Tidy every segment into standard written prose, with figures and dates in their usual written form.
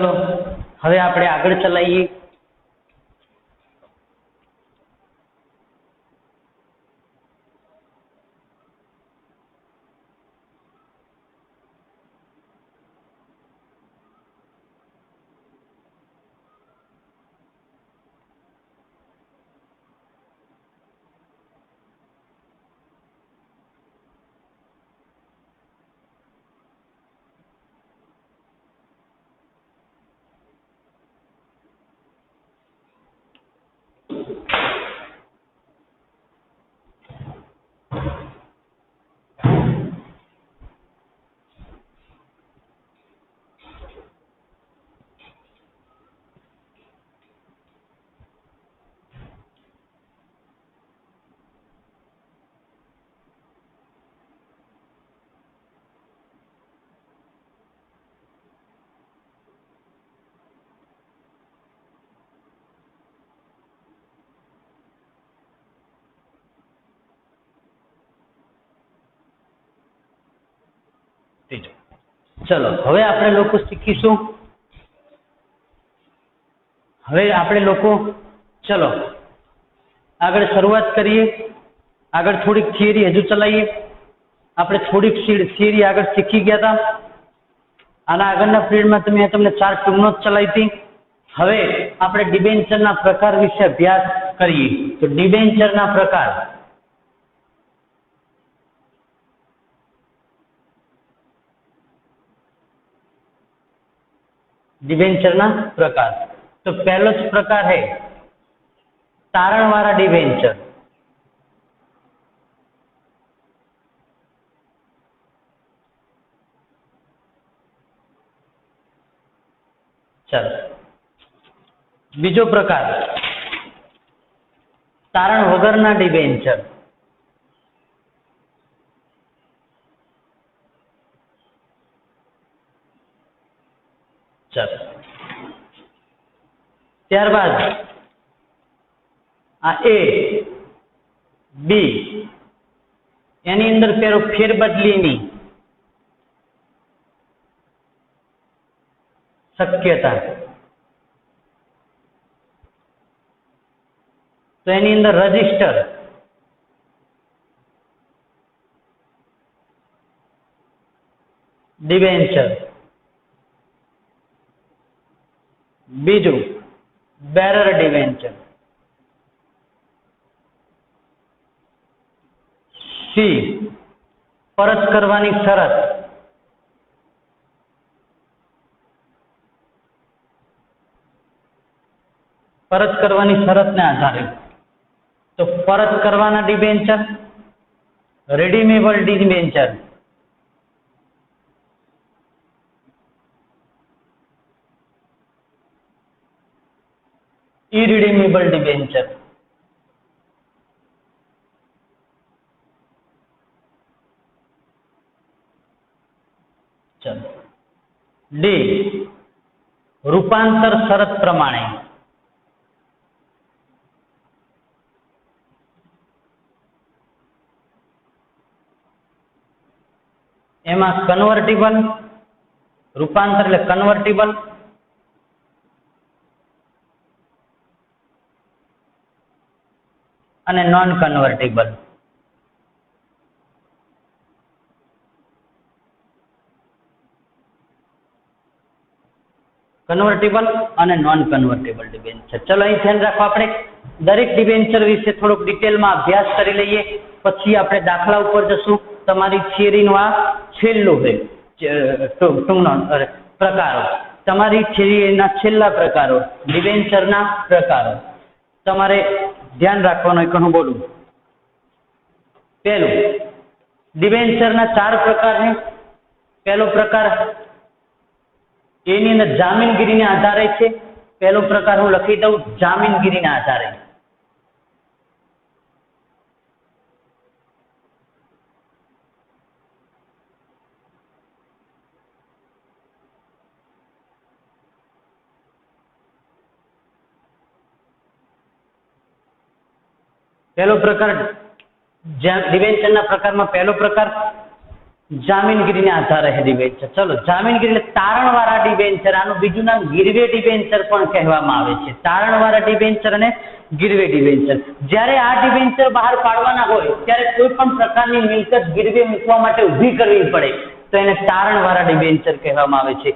चलो હવે આપણે આગળ ચલાવીએ। चलो હવે આપણે લોકો શીખીશું। હવે આપણે લોકો ચલો આગળ શરૂઆત કરીએ। આગળ થોડીક થિયરી હજુ ચલાવીએ। આપણે થોડીક થિયરી આગળ શીખી ગયા હતા। આના આગળના પીરિયડમાં તમને 4 ટર્મો ચલાવી હતી। હવે આપણે ડિબેન્ચરના પ્રકાર વિશે અભ્યાસ કરીએ। તો ડિબેન્ચરના પ્રકાર, डिबेंचर प्रकार। तो पहलो ज प्रकार है तारण वाला डिबेंचर। चलो बीजो प्रकार तारण वगरना डिबेंचर। चलो त्यारबाद आ ए बी एनी अंदर फेरबदली शक्यता, तो एनी अंदर रजिस्टर, डिबेंचर। बीजू बेरर डिबेंचर। सी परत करवानी शरत। परत करवानी शरत ने आधारे तो परत करवाना debenture, redeemable debenture, irredeemable debenture. चलो डी रूपांतर शरत प्रमाणे। एमा कन्वर्टिबल रूपांतर એટલે कन्वर्टिबल અને નોન કન્વર્ટેબલ। કન્વર્ટેબલ અને નોન કન્વર્ટેબલ ડિબેન્ચર। ચલો અહીં ધ્યાન રાખો, આપણે દરેક ડિબેન્ચર વિશે થોડુંક ડિટેલમાં અભ્યાસ કરી લઈએ, પછી આપણે દાખલા ઉપર જશું। તમારી થિયરીનું આ છેલ્લું છે ટૂંકનો પ્રકારો, તમારી થિયરીના છેલ્લા પ્રકારો ડિબેન્ચરના પ્રકારો તમારે ध्यान રાખવાનું કે હું બોલું। पहलू डिबेंचर ना 4 प्रकार है। पहलो प्रकार एनी अंदर जामीनगीरी ने आधारे छे। पहलो प्रकार हूँ लखी दऊं जामीनगीरी ने आधारे। पहलो प्रकार डिबेंचर ना प्रकार में पहलो प्रकार જામીનગીરીને આધારે ડિબેન્ચર. ચલો, જામીનગીરી એટલે તારણવાળા ડિબેન્ચર. આનું બીજું નામ ગીરવે ડિબેન્ચર પણ કહેવામાં આવે છે. તારણવાળા ડિબેન્ચર અને ગીરવે ડિબેન્ચર. જ્યારે આ ડિબેન્ચર બહાર પાડવાના હોય ત્યારે કોઈ પણ પ્રકારની મિલકત ગીરવે મૂકવા માટે ઊભી કરવી પડે તો એને તારણવાળા ડિબેન્ચર કહેવામાં આવે છે.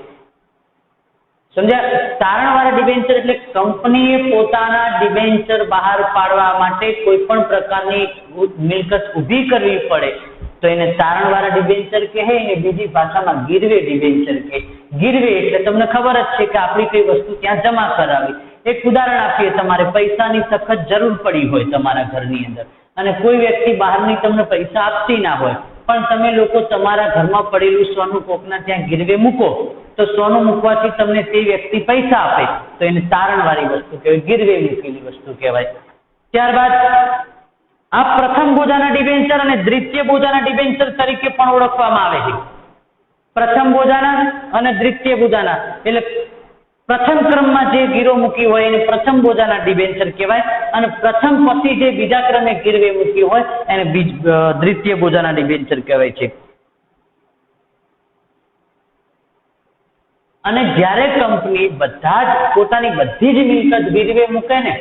સમજ્યા? તારણવાળા ડિબેન્ચર એટલે કંપનીએ પોતાના ડિબેન્ચર બહાર પાડવા માટે કોઈ પણ પ્રકારની મિલકત ઊભી કરવી પડે તો એને તારણવાળા ડિબેન્ચર કહે, અને બીજી ભાષામાં ગીરવે ડિબેન્ચર કહે. ગીરવે એટલે તમને ખબર જ છે કે આપણી કઈ વસ્તુ ત્યાં જમા કરાવી. એક ઉદાહરણ આપીએ, તમારે પૈસાની સખત જરૂર પડી હોય તમારા ઘરની અંદર, અને કોઈ વ્યક્તિ બહારની તમને પૈસા આપતી ના હોય, પણ તમે લોકો તમારા ઘરમાં પડેલું સોનું કોકના ત્યાં ગીરવે મૂકો તો સોનું મૂકવાથી તમને તે વ્યક્તિ પૈસા આપે તો એને તારણવાળી વસ્તુ કહેવાય, ગીરવે મૂકેલી વસ્તુ કહેવાય. ત્યારબાદ આ પ્રથમ બોજાના ડિબેન્ચર અને દ્વિતીય બોજાના ડિબેન્ચર તરીકે પણ ઓળખવામાં આવે છે. પ્રથમ બોજાના અને દ્વિતીય બોજાના એટલે પ્રથમ ક્રમમાં જે ગીરો મૂકી હોય એને પ્રથમ બોજાના ડિબેન્ચર કહેવાય, અને પ્રથમ પછી જે બીજા ક્રમે ગીરવે મૂકી હોય એને દ્વિતીય બોજાના ડિબેન્ચર કહેવાય છે. અને જ્યારે કંપની બધા જ પોતાની બધી જ મિલકત ગીરવે મૂકે ને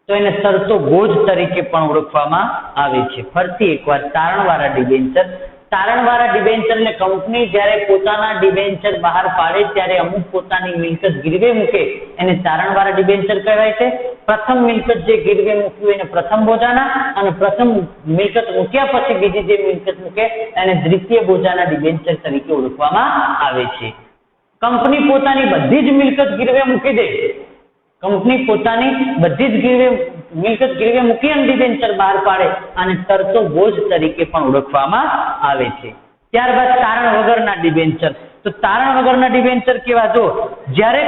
તો એને શરતો બોજ તરીકે પણ ઓળખવામાં આવે છે. ફરીથી એકવાર તારણવાળા ડિબેન્ચર. તારણવાળા ડિબેન્ચર એટલે કંપની જ્યારે પોતાના ડિબેન્ચર બહાર પાડે ત્યારે અમુક પોતાની મિલકત ગીરવે મૂકે એને તારણવાળા ડિબેન્ચર કહેવાય છે. પ્રથમ મિલકત જે ગીરવે મૂકી એને પ્રથમ બોજાના, અને પ્રથમ મિલકત મૂક્યા પછી બીજી જે મિલકત મૂકે એને દ્વિતીય બોજાના ડિબેન્ચર તરીકે ઓળખવામાં આવે છે. કંપની પોતાની બધી જ મિલકત ગીરવે મૂકી દે, કંપની પોતાની બધી જ મિલકત ગીરવે મૂકી અને ડિબેન્ચર બહાર પાડે અને શરતો બોજ તરીકે પણ ઓળખવામાં આવે છે. ત્યારબાદ તારણ વગરના ડિબેન્ચર. તો તારણ વગરના ડિબેન્ચર કેવા? જો જ્યારે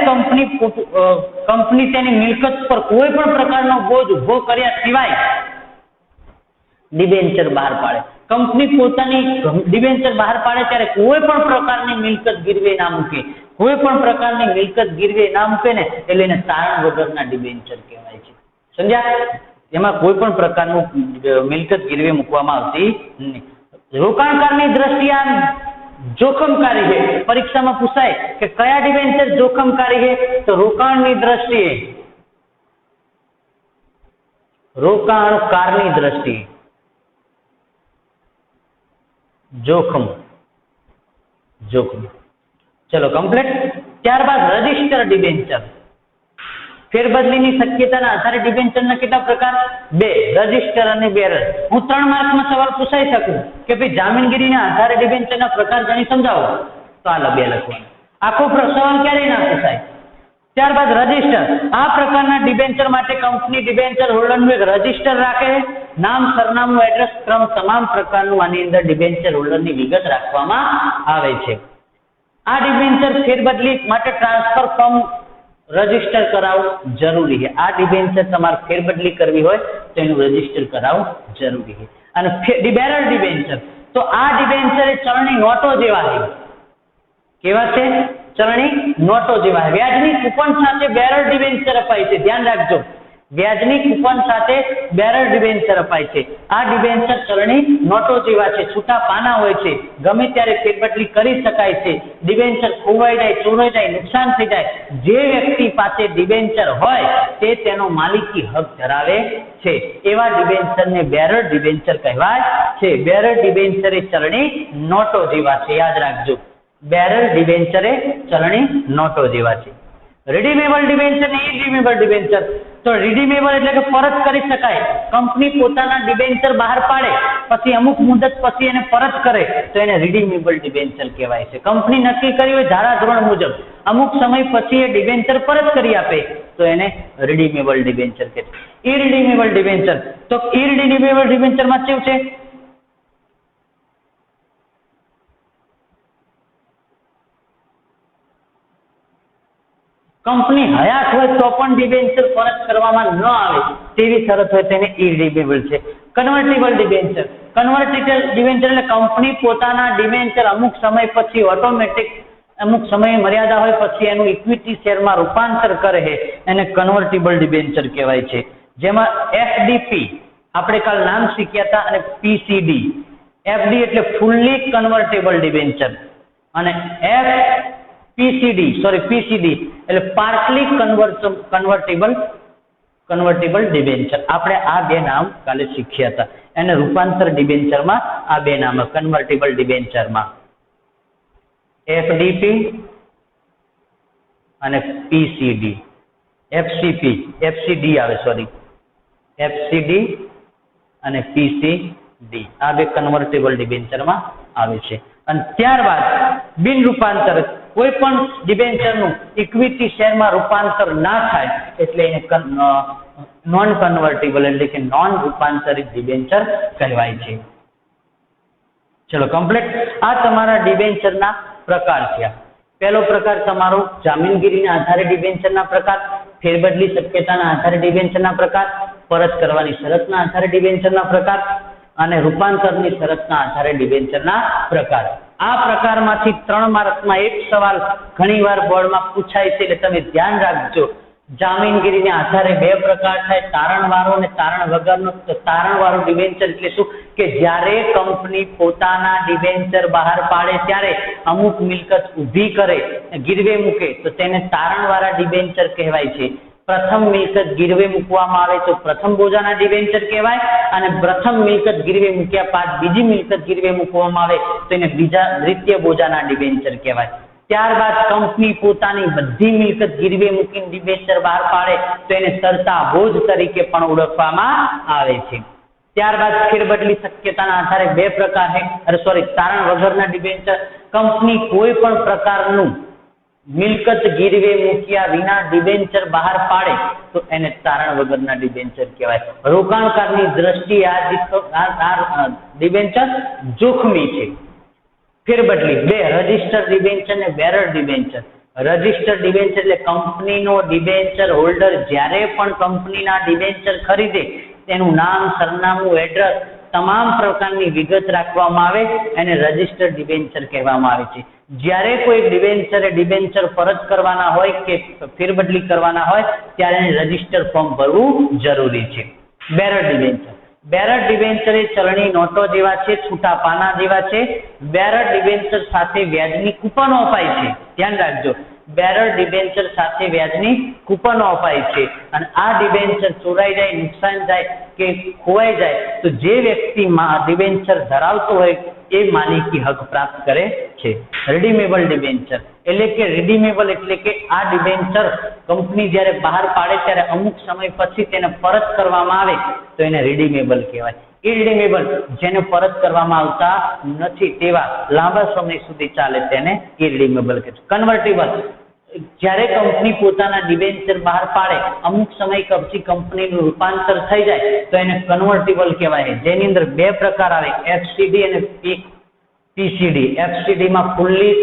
કંપની તેની મિલકત પર કોઈ પણ પ્રકારનો બોજ ઉભો કર્યા સિવાય ડિબેન્ચર બહાર પાડે. કંપની પોતાની ડિબેન્ચર બહાર પાડે ત્યારે કોઈ પણ પ્રકારની મિલકત ગીરવે ના મૂકે, કોઈ પણ પ્રકારની મિલકત ગીરવે ના મૂકે ને એટલે એને તારણ વગરના ડિબેન્ચર કહેવાય છે. સમજ્યા? એમાં કોઈ પણ પ્રકારનું મિલકત ગીરવે મૂકવામાં આવતી નહીં. રોકાણકારની દ્રષ્ટિએ આમ જોખમકારી છે. પરીક્ષામાં પૂછાય કે કયા ડિબેન્ચર જોખમકારી છે, તો રોકાણની દ્રષ્ટિએ, રોકાણકારની દ્રષ્ટિએ જોખમ. ચલો કમ્પ્લીટ. ત્યારબાદ રજિસ્ટર ડિબેન્ચર. ફેરબદલીની શક્યતાના આધારે ડિબેન્ચરના કેટલા પ્રકાર? 2, રજિસ્ટર અને બેરર. હું 3 માર્કમાં સવાલ પૂછાઈ શકું કે ભાઈ જામીનગીરીના આધારે ડિબેન્ચરના પ્રકાર જાણી સમજાવો, તો આ 2 લખવાનું. આખો સવાલ ક્યારેય ના પૂછાય. ત્યારબાદ રજિસ્ટર. આ પ્રકારના ડિબેન્ચર માટે કંપની ડિબેન્ચર હોલ્ડરનું એક રજિસ્ટર રાખે. નામ, સરનામું, એડ્રેસ, ક્રમ તમામ પ્રકારનું આની અંદર ડિબેન્ચર હોલ્ડરની વિગત રાખવામાં આવે છે. આ ડિબેન્ચર ફેરબદલી માટે ટ્રાન્સફર ફોર્મ રજીસ્ટર કરાવવું જરૂરી છે. આ ડિબેન્ચર તમારે ફેરબદલી કરવી હોય તો એનું રજીસ્ટર કરાવવું જરૂરી છે. અને બેરર ડિબેન્ચર. તો આ ડિબેન્ચર એ ચલણી નોટો જેવા છે. કેવા છે? ચલણી નોટો જેવા. વ્યાજની કૂપન સાથે બેરર ડિબેન્ચર અપાય છે. ધ્યાન રાખજો, વ્યાજની કૂપન સાથે બેરર ડિબેન્ચર અપાય છે. આ ડિબેન્ચર ચલણી નોટો જેવા છે. છૂટા પાના હોય છે, ગમે ત્યારે ફેરબદલી કરી શકાય છે. ડિબેન્ચર ખોવાઈ જાય, ચોરાઈ જાય, નુકસાન થઈ જાય, જે વ્યક્તિ પાસે ડિબેન્ચર હોય તે તેનો માલિકી હક ધરાવે છે. એવા ડિબેન્ચરને બેરર ડિબેન્ચર કહેવાય છે. બેરર ડિબેન્ચર એ ચલણી નોટો જેવા છે. યાદ રાખજો, બેરર ડિબેન્ચર એ ચલણી નોટો જેવા છે. રિડીમેબલ ડિબેન્ચર ને ઇરિડીમેબલ ડિબેન્ચર. તો રિડીમેબલ એટલે કે પરત કરી શકાય. કંપની પોતાના ડિબેન્ચર બહાર પાડે પછી અમુક મુદત પછી એને પરત કરે તો એને રિડીમેબલ ડિબેન્ચર કહેવાય છે. કંપની નક્કી કરી હોય ધારાધોરણ મુજબ અમુક સમય પછી એ ડિબેન્ચર પરત કરી આપે તો એને રિડીમેબલ ડિબેન્ચર કહેવાય. ઇરિડીમેબલ ડિબેન્ચર. તો ઇરિડીમેબલ ડિબેન્ચરમાં કેવું છે? કંપની હયાત હોય તો પણ ડિબેન્ચર પરત કરવામાં ન આવે તેવી શરત હોય તેને ઇરિડીમેબલ છે. કન્વર્ટિબલ ડિબેન્ચર. કન્વર્ટેબલ ડિબેન્ચર એટલે કંપની પોતાના ડિબેન્ચર અમુક સમય પછી ઓટોમેટિક અમુક સમય મર્યાદા હોય પછી એનું ઇક્વિટી શેરમાં રૂપાંતર કરે છે એને કન્વર્ટિબલ ડિબેન્ચર કહેવાય છે. જેમાં એફડીપી આપણે કાલ નામ શીખ્યા હતા અને પીસીડી. એફડી એટલે ફુલ્લી કન્વર્ટેબલ ડિબેન્ચર અને પીસીડી એટલે પાર્ટલી કન્વર્ટેબલ ડિબેન્ચર. આપણે આ બે નામ કાલે શીખ્યા હતા. એને રૂપાંતર ડિબેન્ચરમાં આ બે નામ, કન્વર્ટેબલ ડિબેન્ચરમાં એફડીપી અને પીસીડી. એફસીડી આવે, એફસીડી અને પીસીડી આ બે કન્વર્ટેબલ ડિબેન્ચરમાં આવે છે. અને ત્યારબાદ બિન રૂપાંતર કોઈ પણ ડિબેન્ચરનું ઇક્વિટી શેરમાં રૂપાંતર ના થાય એટલે એને નોન કન્વર્ટેબલ એટલે કે નોન રૂપાંતરિત ડિબેન્ચર કહેવાય છે. ચલો કમ્પ્લીટ. આ તમારા ડિબેન્ચરના પ્રકાર થયા. પહેલો પ્રકાર તમારો જામીનગીરીના આધારે ડિબેન્ચરના પ્રકાર, ફેરબદલી શક્યતાના આધારે ડિબેન્ચરના પ્રકાર, પરત કરવાની શરતના આધારે ડિબેન્ચરના પ્રકાર અને રૂપાંતરની શરતના આધારે ડિબેન્ચરના પ્રકાર. આ પ્રકારમાંથી 3 માર્કમાં એક સવાલ ઘણીવાર બોર્ડમાં પૂછાય છે, એટલે તમે ધ્યાન રાખજો. જામીનગીરીના આધારે 2 પ્રકાર થાય, તારણવાળો અને તારણ વગરનો. તો તારણવાળો ડિબેન્ચર એટલે શું કે જ્યારે કંપની પોતાના ડિબેન્ચર બહાર પાડે ત્યારે અમુક મિલકત ઊભી કરે, ગીરવે મૂકે તો તેને તારણવાળા ડિબેન્ચર કહેવાય છે. પ્રથમ મિલકત ગીરવે મૂકવામાં આવે તો પ્રથમ બોજાના ડિબેન્ચર કહેવાય, અને પ્રથમ મિલકત ગીરવે મૂક્યા બાદ બીજી મિલકત ગીરવે મૂકવામાં આવે તો એને દ્વિતીય બોજાના ડિબેન્ચર કહેવાય. ત્યારબાદ કંપની પોતાની બધી મિલકત ગીરવે મૂકીને ડિબેન્ચર બહાર પાડે તો એને તરતા બોજ તરીકે પણ ઓળખવામાં આવે છે. ત્યારબાદ ફેરબદલી શક્યતાના આધારે 2 પ્રકાર છે. તારણ વગરના ડિબેન્ચર, કંપની કોઈ પણ પ્રકારનું મિલકત ગીરવે મૂક્યા વિના ડિબેન્ચર બહાર પાડે તો એને તારણ વગરના ડિબેન્ચર કહેવાય. રોકાણકારની દ્રષ્ટિએ આ ડિબેન્ચર જોખમી છે. ફેરબદલી 2 રજિસ્ટર ડિબેન્ચર અને બેરર ડિબેન્ચર. રજિસ્ટર ડિબેન્ચર એટલે કંપનીનો ડિબેન્ચર હોલ્ડર જ્યારે પણ કંપનીના ડિબેન્ચર ખરીદે તેનું નામ, સરનામું, એડ્રેસ તમામ પ્રકારની વિગત રાખવામાં આવે એને રજિસ્ટર ડિબેન્ચર કહેવામાં આવે છે. જ્યારે કોઈ ડિબેન્ચર પરત કરવાના હોય કે ફેરબદલી કરવાના હોય ત્યારે એને રજિસ્ટર ફોર્મ ભરવું જરૂરી છે. Bearer debenture. બેરર ડિબેન્ચર એ ચલણી નોટો જેવા છે, છૂટા પાના જેવા છે. બેરર ડિબેન્ચર સાથે વ્યાજની કૂપનો અપાય છે. ધ્યાન રાખજો, બેરર ડિબેન્ચર સાથે વ્યાજની કૂપનો અપાય છે. અને આ ડિબેન્ચર ચોરાઈ જાય, નુકસાન જાય કે ખોવાઈ જાય તો જે વ્યક્તિ ડિબેન્ચર ધરાવતો હોય એ માલિકી હક પ્રાપ્ત કરે છે. રિડીમેબલ ડિબેન્ચર એટલે કે આ ડિબેન્ચર કંપની જ્યારે બહાર પાડે ત્યારે અમુક સમય પછી તેને પરત કરવામાં આવે તો એને રિડીમેબલ કહેવાય. ઇરિડીમેબલ જેને પરત કરવામાં આવતા નથી તેવા લાંબા સમય સુધી ચાલે તેને ઇરિડીમેબલ કહેવાય. કન્વર્ટેબલ જ્યારે કંપની પોતાના ડિબેન્ચર બહાર પાડે અમુક સમય પછી કંપનીનું રૂપાંતર થઈ જાય તો એને કન્વર્ટેબલ કહેવાય. જેની અંદર 2 પ્રકાર આવે, એફસીડી અને પીસીડી. એફસીડી માં ફુલ્લી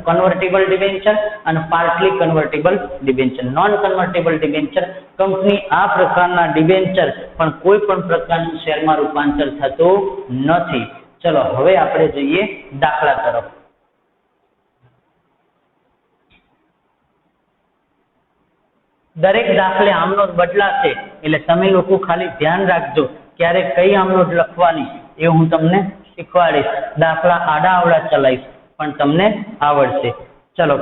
કન્વર્ટેબલ ડિબેન્ચર અને partly convertible debenture. Non convertible debenture company આ પ્રકારના ડિબેન્ચર પણ કોઈ પણ પ્રકારનું શેરમાં રૂપાંતર થતું નથી. ચલો હવે આપણે જઈએ દાખલા તરફ. દરેક દાખલે આમનોંધ બદલાશે એટલે તમે લોકો ખાલી ધ્યાન રાખજો ક્યારે કઈ આમનોંધ લખવાની એ હું તમને શીખવાડીશ. દાખલા આડા અવળા ચલાવીશ પણ તમને આવડશે. ચલો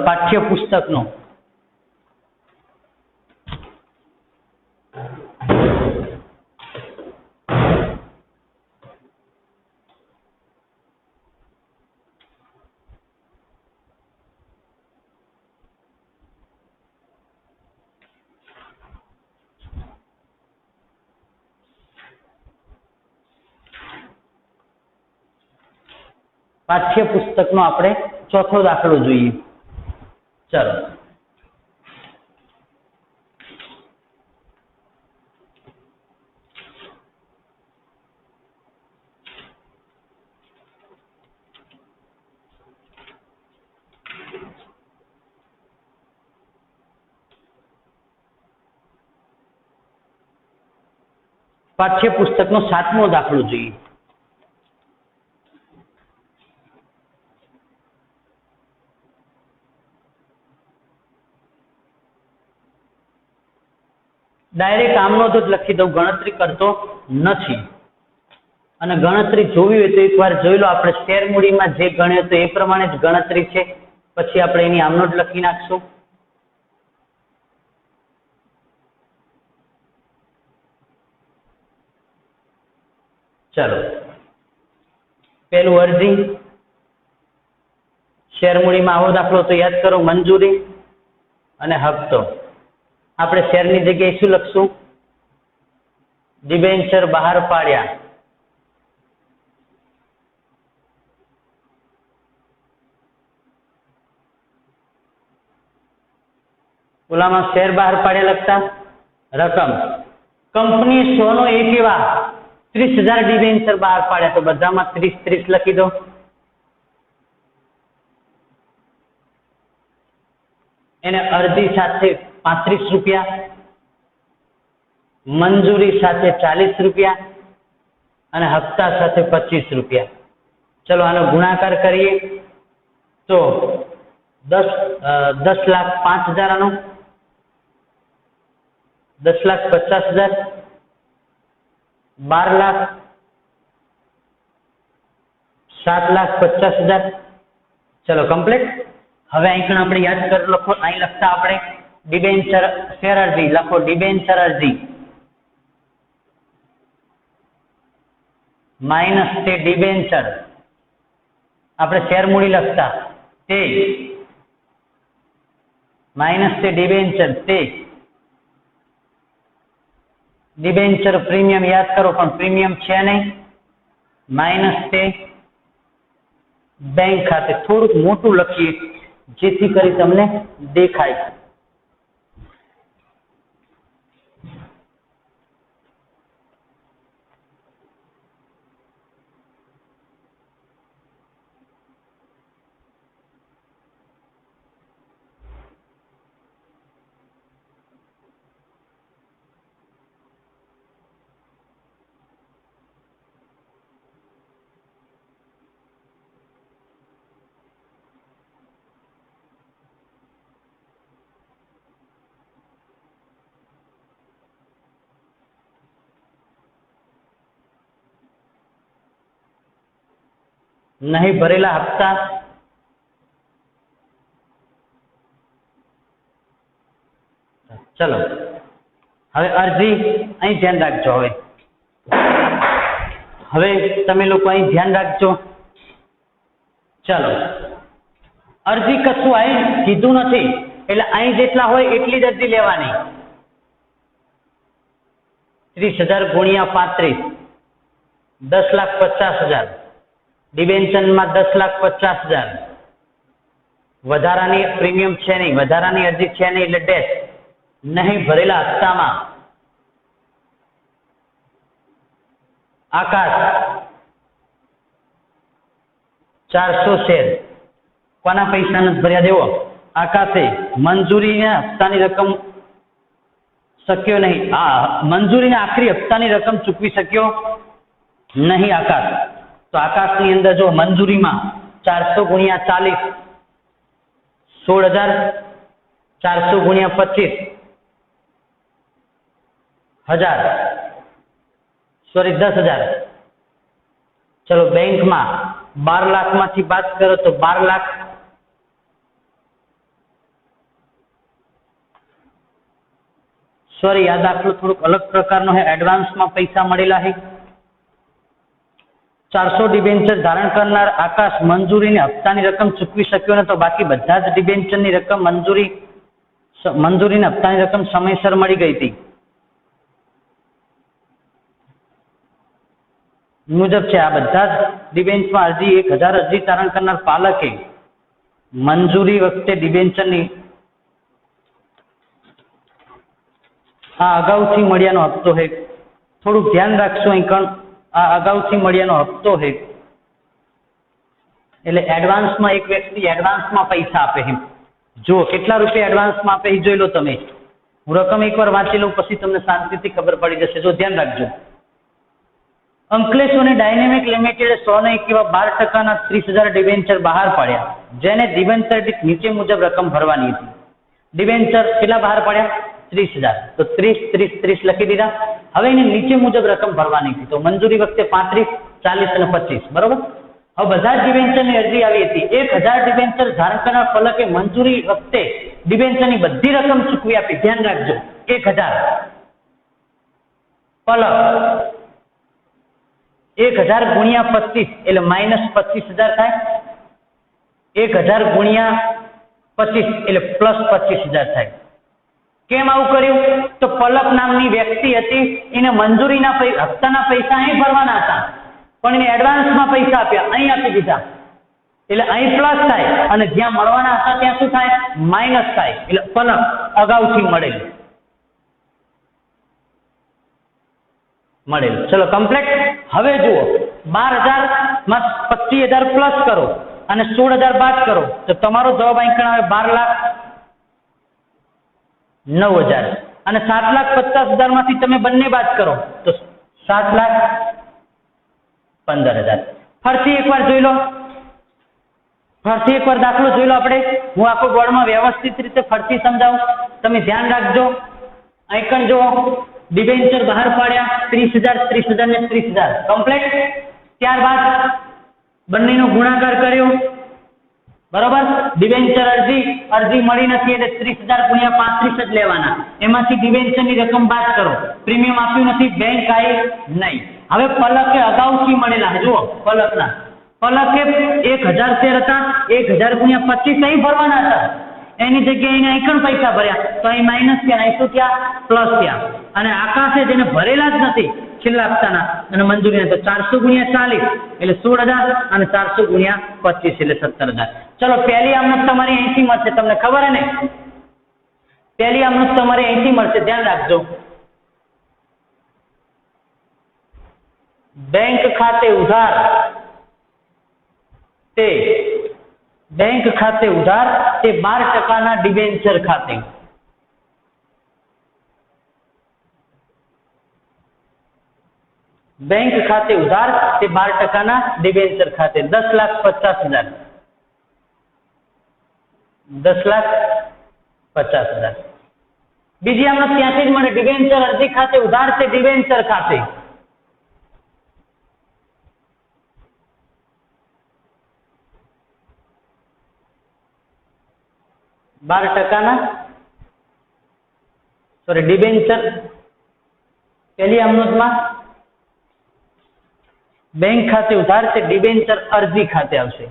પાઠ્યપુસ્તકનો આપણે ચોથો દાખલો જોઈએ. ચલો પાઠ્યપુસ્તકનો 7મો દાખલો જોઈએ. ડાયરેક્ટ આમનોંધ જ લખી દઉં, ગણતરી કરતો નથી. અને ગણતરી જોવી હોય તો એકવાર જોઈ લો. આપણે શેર મૂડીમાં જે ગણ્યો તો એ પ્રમાણે જ ગણતરી છે. પછી આપણે એની આમ નોટ લખી નાખશું. ચલો, પેલું અરજી. શેર મૂડીમાં આવો દાખલો તો યાદ કરો, મંજૂરી અને હપ્તો. આપણે શેરની જગ્યાએ શું લખશું? ડિબેન્ચર બહાર પાડ્યા. ઓલામાં શેર બહાર પાડ્યા લખતા રકમ. કંપની 100 નો એક એવા 30,000 ડિબેન્ચર બહાર પાડ્યા, તો બધામાં 30 લખી દો. એને અરજી સાથે 35 રૂપિયા, મંજૂરી સાથે 40 રૂપિયા અને હપ્તા સાથે 25 રૂપિયા. ચલો આનો ગુણાકાર કરીએ તો 10,05,000 આનો 10,50,000, 12 લાખ, 7,50,000. ચલો કમ્પ્લીટ. હવે અહીં પણ આપણે યાદ કરી લખો. અહીં લખતા આપણે ડિબેન્ચર શેર અરજી લખો. ડિબેન્ચર અરજી માઇનસ તે ડિબેન્ચર. આપણે શેર મૂડી લખતા તે માઇનસ તે ડિબેન્ચર તે ડિબેન્ચર પ્રીમિયમ યાદ કરો, પણ પ્રીમિયમ છે નહીં. માઇનસ તે બેંક ખાતે. થોડુંક મોટું લખીએ જેથી કરી તમને દેખાય. નહીં ભરેલા હપ્તા. ચલો હવે અરજી અહીં ધ્યાન રાખજો. હવે તમે લોકો અહીં ધ્યાન રાખજો. ચલો, અરજી કશું અહીં કીધું નથી, એટલે અહીં જેટલા હોય એટલી જ અરજી લેવાની. 30,000 ગુણ્યા 35, 10,50,000. ડિબેન્ચરમાં 10,50,000. વધારાની પ્રીમિયમ છે નહીં, વધારાની અરજી છે નહીં, એટલે ડેશ. નહીં ભરેલા હપ્તામાં આકાશ 400 શેર. કોના પૈસા નથી ભર્યા દેવો? આકાશે. મંજૂરીના હપ્તાની રકમ શક્યો નહીં. મંજૂરીના આખરી હપ્તાની રકમ ચૂકવી શક્યો નહીં આકાશ. તો આકાશની અંદર જો મંજૂરીમાં 400 ગુણ્યા 40 16,000, 400 ગુણ્યા 25,000, સોરી 10,000. ચલો બેંકમાં 12 લાખમાંથી બાદ કરો તો 12 લાખ. સોરી આ દાખલો થોડુંક અલગ પ્રકારનો છે. એડવાન્સમાં પૈસા મળેલા છે. 400 ડિબેન્ચર ધારણ કરનાર આકાશ મંજૂરીની હપ્તાની રકમ ચૂકવી શક્યો ન તો બાકી બધા જ ડિબેન્ચરની રકમ મંજૂરીની હપ્તાની રકમ સમયસર મળી ગઈ હતી મુજબ છે. આ બધા જ ડિબેન્ચરમાં અરજી 1,000 અરજી ધારણ કરનાર પાલકે મંજૂરી વખતે ડિબેન્ચરની આ અગાઉથી મળ્યાનો હપ્તો છે. થોડુંક ધ્યાન રાખશો અહીં કણ. આ અગાઉથી મળ્યાનો હપ્તો છે એટલે એડવાન્સમાં એક વ્યક્તિ એડવાન્સમાં પૈસા આપે છે. જો કેટલા રૂપિયા એડવાન્સમાં આપે એ જોઈ લો તમે. હું રકમ એકવાર વાંચી લઉં પછી તમને શાંતિથી ખબર પડી જશે. જો ધ્યાન રાખજો. અંકલેશ્વરની ડાયનેમિક લિમિટેડ 100 એક એવા 12% 30,000 ડિબેન્ચર બહાર પાડ્યા જેને ડિબેન્ચર નીચે મુજબ રકમ ભરવાની હતી. ડિબેન્ચર કેટલા બહાર પાડ્યા? 30,000. તો 30 લખી દીધા. હવે એને નીચે મુજબ રકમ ભરવાની હતી. તો મંજૂરી વખતે 35, 40 અને 25 બરોબર. હવે બધા જ ડિબેન્ચરની અરજી આવી હતી. 1000 ડિબેન્ચર ધારણ કરનાર પલકે મંજૂરી વખતે ડિબેન્ચરની બધી રકમ ચૂકવી આપી. ધ્યાન રાખજો, 1000 પલક 1000 ગુણ્યા 25 એટલે માઇનસ 25,000 થાય. 1000 ગુણ્યા 25 એટલે પ્લસ 25,000 થાય. કેમ આવું કર્યું? તો પલક નામની વ્યક્તિ હતી, એને મંજૂરીના હપ્તાના પૈસા અહીં ભરવાના હતા, પણ એને એડવાન્સમાં પૈસા આપ્યા, અહીં આપી દીધા, એટલે અહીં પ્લસ થાય અને જ્યાં મળવાના હતા ત્યાં શું થાય? માઇનસ થાય. એટલે પલક અગાઉથી મળેલી. ચલો કમ્પ્લીટ. હવે જુઓ, 12,000 માં 25,000 પ્લસ કરો અને 16,000 બાદ કરો તો તમારો જવાબ અહીં આવે 12,09,000 અને 7,50,000 માંથી તમે બંને બાદ કરો તો 7,15,000. ફરીથી એકવાર જોઈ લો, ફરીથી એકવાર દાખલો જોઈ લો આપણે. હું આખો બોર્ડમાં વ્યવસ્થિત રીતે ફરીથી સમજાવું, તમે ધ્યાન રાખજો. અહીં કણ જુઓ, ડિબેન્ચર બહાર પાડ્યા 30,000, 30,000 ને 30,000 કમ્પ્લીટ. ત્યારબાદ બંનેનો ગુણાકાર કર્યો બરોબર. ડિબેન્ચર અરજી મળી નથી એટલે 30,000 ગુણ્યા 35 જ લેવાના. એમાંથી ડિબેન્ચરની રકમ બાદ કરો. પ્રીમિયમ આપ્યું નથી, બેંક આવી નહીં. હવે પલકે અગાઉથી મળેલા, જુઓ પલકે 1000 શેર હતા, 1000 ગુણ્યા 25 અહીં ભરવાના હતા, એની જગ્યાએ એને અહીં પૈસા ભર્યા તો અહીં માઇનસ થયા, અહીં શું થયા? પ્લસ થયા. અને આકાશે જેને ભરેલા જ નથી છેલ્લા હપ્તાના અને મંજૂરી તો 400 ગુણ્યા 40 એટલે 16,000 અને 400 ગુણ્યા 25 એટલે 17,000. ચલો પહેલી આમનોટ તમારી અહીંથી મળશે, તમને ખબર હે ને? પહેલી આમનોટ તમારે અહીંથી મળશે, ધ્યાન રાખજો. બેંક ખાતે ઉધાર તે 12% ડિબેન્ચર ખાતે. બેંક ખાતે ઉધાર તે 12% ડિબેન્ચર ખાતે 10,50,000. 10,50,000. બીજી આમનો ત્યાંથી જ મળે, ડિબેન્ચર અરજી ખાતે ઉધાર તે ડિબેન્ચર ખાતે. ડિબેન્ચર પહેલી આમનોટમાં બેંક ખાતે ઉધાર તે ડિબેન્ચર અરજી ખાતે આવશે.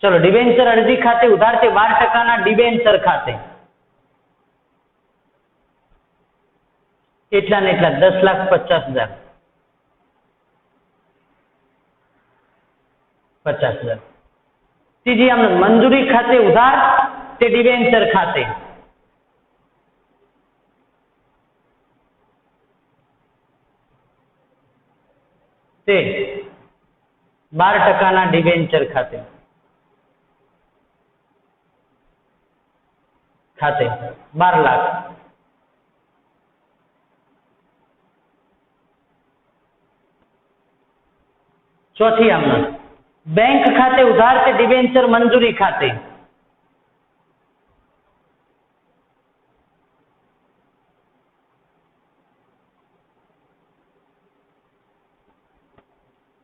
ચલો ડિબેન્ચર અરજી ખાતે ઉધાર તે 12% ડિબેન્ચર ખાતે એટલા ને એટલા 10,50,000. 50,000. ત્રીજી આમનોટ મંજૂરી ખાતે ઉધાર તે ડિબેન્ચર ખાતે. તે 12% ડિબેન્ચર ખાતે 12 લાખ. ચોથી આમનોટ બેંક ખાતે ઉધાર તે ડિબેન્ચર મંજૂરી ખાતે.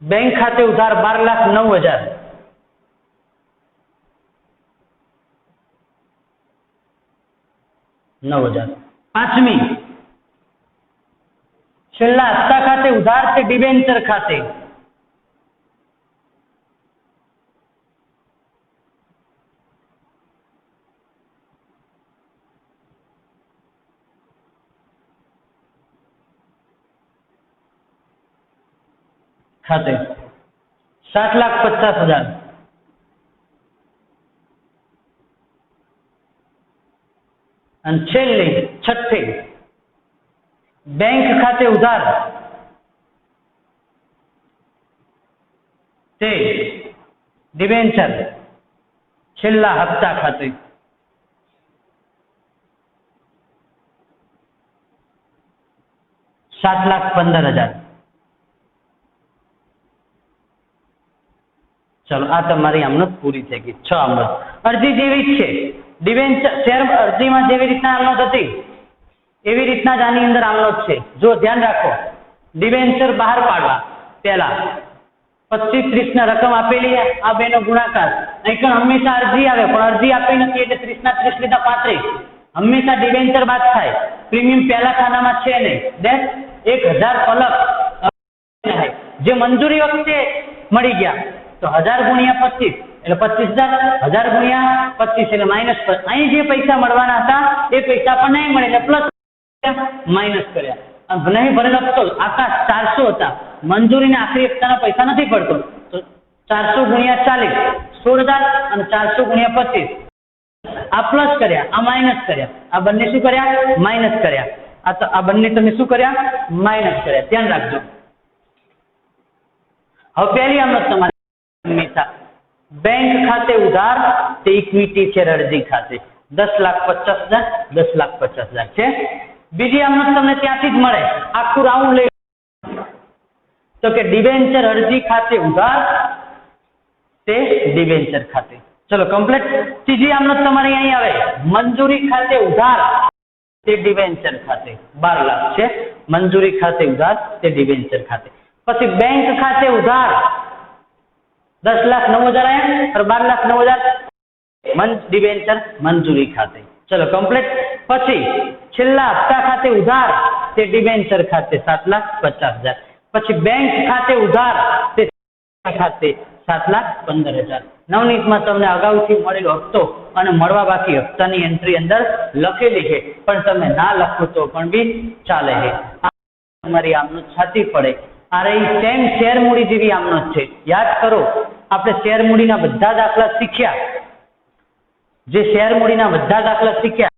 બેંક ખાતે ઉધાર 12,09,000. પાંચમી છેલ્લા હપ્તા ખાતે ઉધાર તે ડિબેન્ચર ખાતે. ખાતે 7,50,000. અને છેલ્લી છઠ્ઠી બેંક ખાતે ઉધાર તે ડિબેન્ચર છેલ્લા હપ્તા ખાતે. $7,15,000. ચલો આ તમારી આમનોટ પૂરી થઈ ગઈ. 6 આમનોટ અરજી જેવી જ છે. ડિબેન્ચર શેર અરજીમાં જેવી રીતના આમનોટ હતી એવી રીતના જ આની અંદર આમનો જ છે. જો ધ્યાન રાખો, ડિબેન્ચર બહાર પાડવા પહેલા 25-30 ના રકમ આપેલી, આ બેનો ગુણાકાર. અહીં પણ હંમેશા અરજી આવે, પણ અરજી આપી નથી એટલે 30 ના 30 લીધા 35. હંમેશા ડિબેન્ચર બાદ થાય. પ્રીમિયમ પહેલા ખાનામાં છે નહીં. દેટ 1000 પલક જે મંજૂરી વખતે મળી ગયા, તો 1000 ગુણ્યા 25 એટલે 25000, 1000 ગુણ્યા 25 એટલે માઇનસ. અહીં જે પૈસા મળવાના હતા એ પૈસા પણ નહીં મળે એટલે પ્લસ માઇનસ કર્યા. નહીં ભરેલો હપ્તો આખા 400 હતા, મંજૂરીના આખરી હપ્તાના પૈસા નથી પડતો, તો 400 ગુણ્યા 40 16000 અને 400 ગુણ્યા 25 આ પ્લસ કર્યા, આ માઇનસ કર્યા. આ બંને શું કર્યા? માઇનસ કર્યા. આ બંને તમે શું કર્યા? માઇનસ કર્યા. ધ્યાન રાખજો. હવે પહેલી આમનો તમારે હંમેશા બેંક ખાતે ઉધાર તે ઇક્વિટી છે અરજી ખાતે 10,50,000 10,50,000 છે. બીજી આમનો તમને ત્યાંથી જ મળે, આખું રાઉન્ડ લઈ તો કે ડિબેન્ચર અરજી ખાતે ઉધાર તે ડિબેન્ચર ખાતે. ચલો કમ્પ્લીટ. ત્રીજી આમનો તમારે અહીં આવે મંજૂરી ખાતે ઉધાર તે ડિબેન્ચર ખાતે 12 લાખ છે. મંજૂરી ખાતે ઉધાર તે ડિબેન્ચર ખાતે. પછી બેંક ખાતે ઉધાર 10,09,000 और 12,09,000 ડિબેન્ચર મંજૂરી ખાતે. ચલો કમ્પ્લીટ. પછી છેલ્લા હપ્તા ખાતે ઉધાર તે ડિબેન્ચર ખાતે 7,50,000. પછી બેંક ખાતે ઉધાર તે ખાતે 7,15,000. નવનીતમાં તમને અગાઉથી મળેલો હપ્તો અને મળવા બાકી હપ્તાની એન્ટ્રી અંદર લખેલી છે, પણ તમે ના લખો તો પણ બી ચાલે છે. તમારી આમનો છાતી પડે. આ રહી સેમ શેર મૂડી જેવી આમનો જ છે. યાદ કરો, આપણે શેર મૂડીના બધા દાખલા શીખ્યા, જે શેર મૂડીના બધા દાખલા શીખ્યા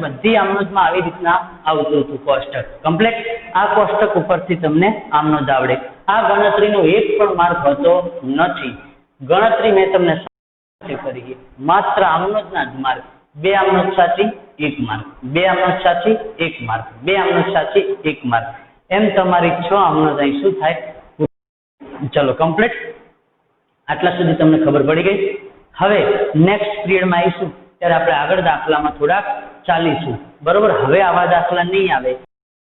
બધી આમનોજમાં આવી રીતના આવતું હતું કોષ્ટક. કમ્પ્લીટ. આ કોષ્ટક ઉપરથી તમને આમનોજ આવડે. આ ગણતરીનો એક પણ માર્ક હોતો નથી. ગણતરી મેં તમને કરી, માત્ર આમનોજના જ માર્ક. 2 આમનોજ સાચી 1 માર્ક, 2 આમનોજ સાચી 1 માર્ક, 2 આમનોજ સાચી 1 માર્ક, એમ તમારી 6 આમનોજ અહીં શું થાય. ચલો કમ્પ્લીટ. આટલા સુધી તમને ખબર પડી ગઈ. હવે નેક્સ્ટ પિરિયડમાં આવીશું ત્યારે આપણે આગળ દાખલામાં થોડાક ચાલીશું. બરોબર. હવે આવા દાખલા નહીં આવે,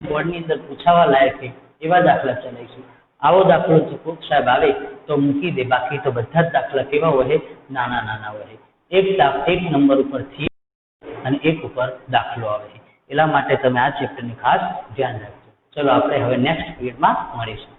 બોર્ડની અંદર પૂછાવા લાયક છે એવા દાખલા ચલાવીશું. આવો દાખલો જો કોક સાહેબ આવે તો મૂકી દે, બાકી તો બધા જ દાખલા કેવા હોય? નાના નાના હોય. એક નંબર ઉપર થી અને એક ઉપર દાખલો આવે. એટલા માટે તમે આ ચેપ્ટરની ખાસ ધ્યાન રાખજો. ચલો આપણે હવે નેક્સ્ટ પિરિયડમાં મળીશું.